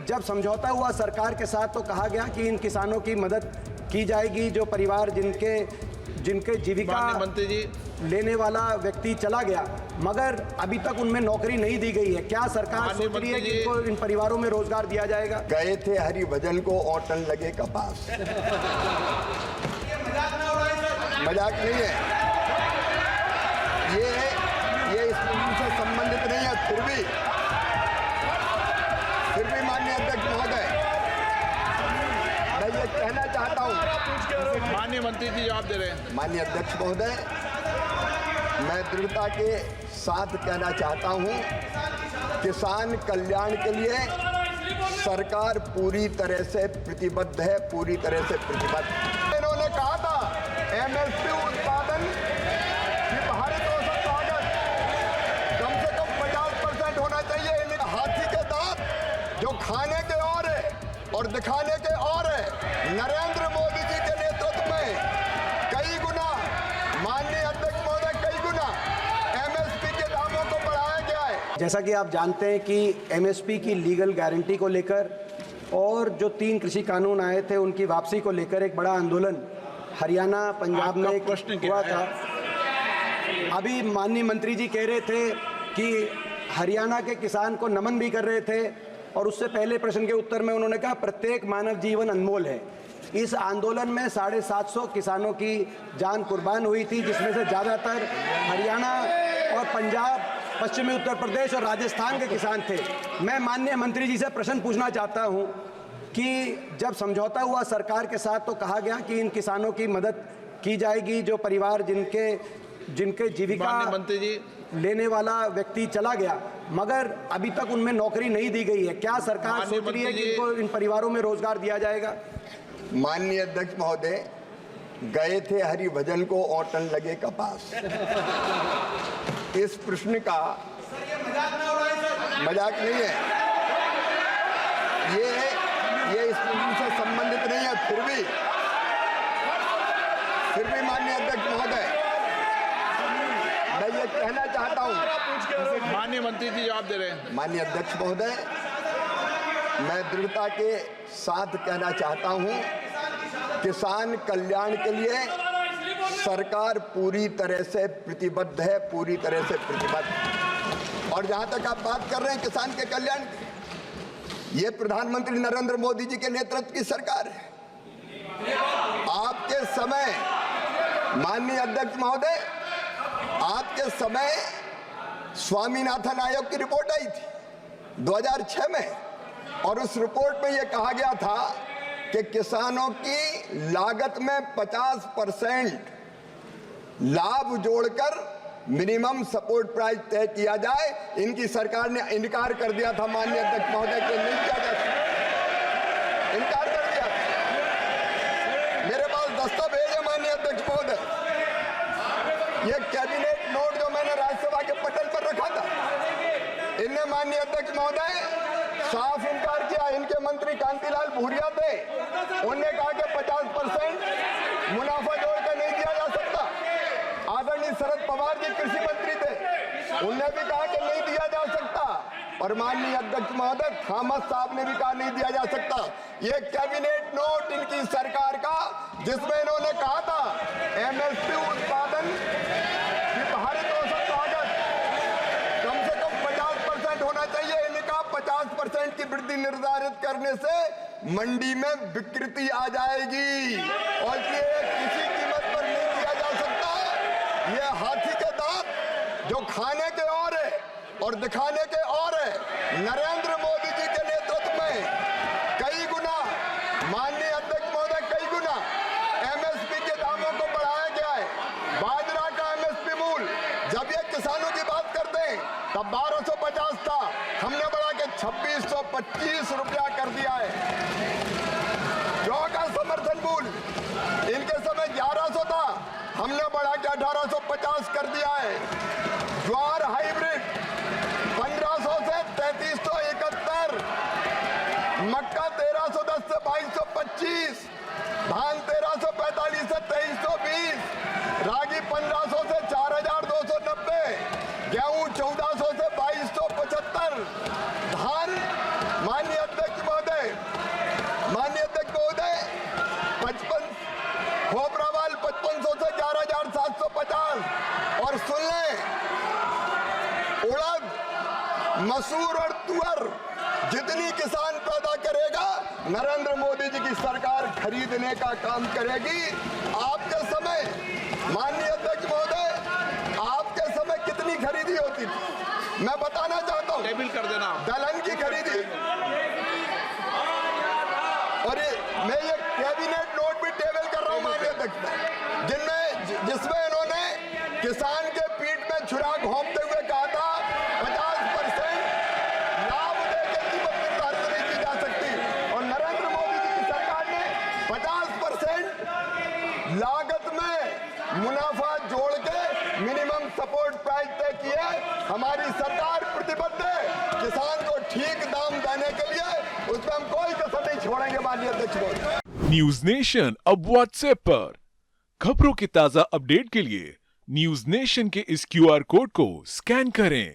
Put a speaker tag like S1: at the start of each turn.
S1: जब समझौता हुआ सरकार के साथ तो कहा गया कि इन किसानों की मदद की जाएगी जो परिवार जिनके जीविका
S2: मंत्री जी
S1: लेने वाला व्यक्ति चला गया, मगर अभी तक उनमें नौकरी नहीं दी गई है। क्या सरकार सोच रही है कि इनको इन परिवारों में रोजगार दिया जाएगा?
S3: गए थे हरिभजन को औटन लगे कपास। मजाक नहीं है ये इस मुद्दे से संबंधित नहीं है। फिर भी माननीय अध्यक्ष महोदय, मैं ये कहना चाहता हूँ।
S2: माननीय मंत्री जी जवाब दे रहे हैं।
S3: माननीय अध्यक्ष महोदय, मैं दृढ़ता के साथ कहना चाहता हूँ, किसान कल्याण के लिए सरकार पूरी तरह से प्रतिबद्ध है, पूरी तरह से प्रतिबद्ध। इन्होंने कहा था एमएसपी उत्पादन की भारित औसत लागत कम से कम 50% होना चाहिए। इनके हाथी के दांत जो खाने के और है और दिखाने के और है। नरेंद्र मोदी जी के नेतृत्व में कई गुना, माननीय अध्यक्ष महोदय, कई गुना एमएसपी के दामों को बढ़ाया गया है।
S1: जैसा कि आप जानते हैं कि एमएसपी की लीगल गारंटी को लेकर और जो 3 कृषि कानून आए थे उनकी वापसी को लेकर एक बड़ा आंदोलन हरियाणा, पंजाब में हुआ था। अभी माननीय मंत्री जी कह रहे थे कि हरियाणा के किसान को नमन भी कर रहे थे, और उससे पहले प्रश्न के उत्तर में उन्होंने कहा प्रत्येक मानव जीवन अनमोल है। इस आंदोलन में 750 किसानों की जान कुर्बान हुई थी, जिसमें से ज़्यादातर हरियाणा और पंजाब, पश्चिमी उत्तर प्रदेश और राजस्थान के किसान थे। मैं माननीय मंत्री जी से प्रश्न पूछना चाहता हूं कि जब समझौता हुआ सरकार के साथ तो कहा गया कि इन किसानों की मदद की जाएगी जो परिवार जिनके जीविका
S2: मंत्री जी
S1: लेने वाला व्यक्ति चला गया, मगर अभी तक उनमें नौकरी नहीं दी गई है। क्या सरकार सोच रही है कि इनको इन परिवारों में रोजगार दिया जाएगा?
S3: माननीय अध्यक्ष महोदय, गए थे हरिभजन को औटन लगे कपास। इस प्रश्न का मजाक नहीं है ये इस मुद्दे से संबंधित नहीं है। फिर भी माननीय अध्यक्ष महोदय, मैं ये कहना चाहता हूँ।
S2: माननीय मंत्री जी जवाब दे रहे हैं।
S3: माननीय अध्यक्ष महोदय, मैं दृढ़ता के साथ कहना चाहता हूँ, किसान कल्याण के लिए सरकार पूरी तरह से प्रतिबद्ध है, पूरी तरह से प्रतिबद्ध। और जहां तक आप बात कर रहे हैं किसान के कल्याण की, ये प्रधानमंत्री नरेंद्र मोदी जी के नेतृत्व की सरकार है। आपके समय, माननीय अध्यक्ष महोदय, आपके समय स्वामीनाथन आयोग की रिपोर्ट आई थी 2006 में, और उस रिपोर्ट में यह कहा गया था कि किसानों की लागत में 50% लाभ जोड़कर मिनिमम सपोर्ट प्राइस तय किया जाए। इनकी सरकार ने इनकार कर दिया था माननीय अध्यक्ष महोदय के नहीं किया जा सकता, इनकार कर दिया। मेरे पास दस्तावेज है माननीय अध्यक्ष महोदय, ये कैबिनेट नोट जो मैंने राज्यसभा के पटल पर रखा था, इनने माननीय अध्यक्ष महोदय साफ इनकार किया। इनके मंत्री कांतिलाल भूरिया थे, उन्होंने कहा कि 50% मुनाफा जोड़कर नहीं दिया जा सकता। आदरणीय शरद पवार जी कृषि मंत्री थे, उन्होंने भी कहा कि नहीं दिया जा सकता। और माननीय अध्यक्ष महोदय थॉमस साहब ने भी कहा नहीं दिया जा सकता। ये कैबिनेट नोट इनकी सरकार का, जिसमें इन्होंने कहा था एमएसपी उत्पादन की भारित औसत लागत कम से कम 50% होना चाहिए। इनका 50% की वृद्धि निर्धारित करने से मंडी में विकृति आ जाएगी और ये किसी कीमत पर नहीं दिया जा सकता। ये हाथी के दांत जो खाने के और है और दिखाने के और है। नरेंद्र मोदी जी के नेतृत्व में कई गुना, माननीय अध्यक्ष महोदय, कई गुना एमएसपी के दामों को बढ़ाया गया है। बाजरा का एमएसपी मूल्य जब ये किसानों की बात करते हैं तब 1250 था, हमने बढ़ा के 2625 रुपया कर दिया है। जौ का समर्थन मूल्य इनके समय 1100 था, हमने बढ़ा के 1850 कर दिया है। ज्वार हाइब्रिड 1500 से 3371, मक्का 1310 से 2225, धान 1345 से 2320, रागी 1500 से 4290, गेहूं 1400 से 2275, धान माननीय अध्यक्ष जितनी किसान पैदा करेगा नरेंद्र मोदी जी की सरकार खरीदने का काम करेगी। आपके समय माननीय अध्यक्ष महोदय, आपके समय कितनी खरीदी होती थी मैं बताना चाहता हूँ।
S2: टेबल कर देना आप।
S3: दलहन की खरीदी, और मैं ये कैबिनेट नोट भी टेबल कर रहा हूँ माननीय अध्यक्ष, जिसमें इन्होंने किसान के पीठ में छुरा घोंपते हुए कहा था 50% लाभ देकर कीमत निर्धारित नहीं की जा सकती, और नरेंद्र मोदी जी की सरकार ने 50% लागत में मुनाफा जोड़ के मिनिमम सपोर्ट प्राइस तय किया। हमारी सरकार प्रतिबद्ध है किसान को ठीक दाम देने के लिए, उसमें हम कोई कसर नहीं छोड़ेंगे माननीय अध्यक्ष महोदय।
S4: न्यूज नेशन अब व्हाट्सएप पर खबरों के ताजा अपडेट के लिए न्यूज नेशन के इस क्यूआर कोड को स्कैन करें।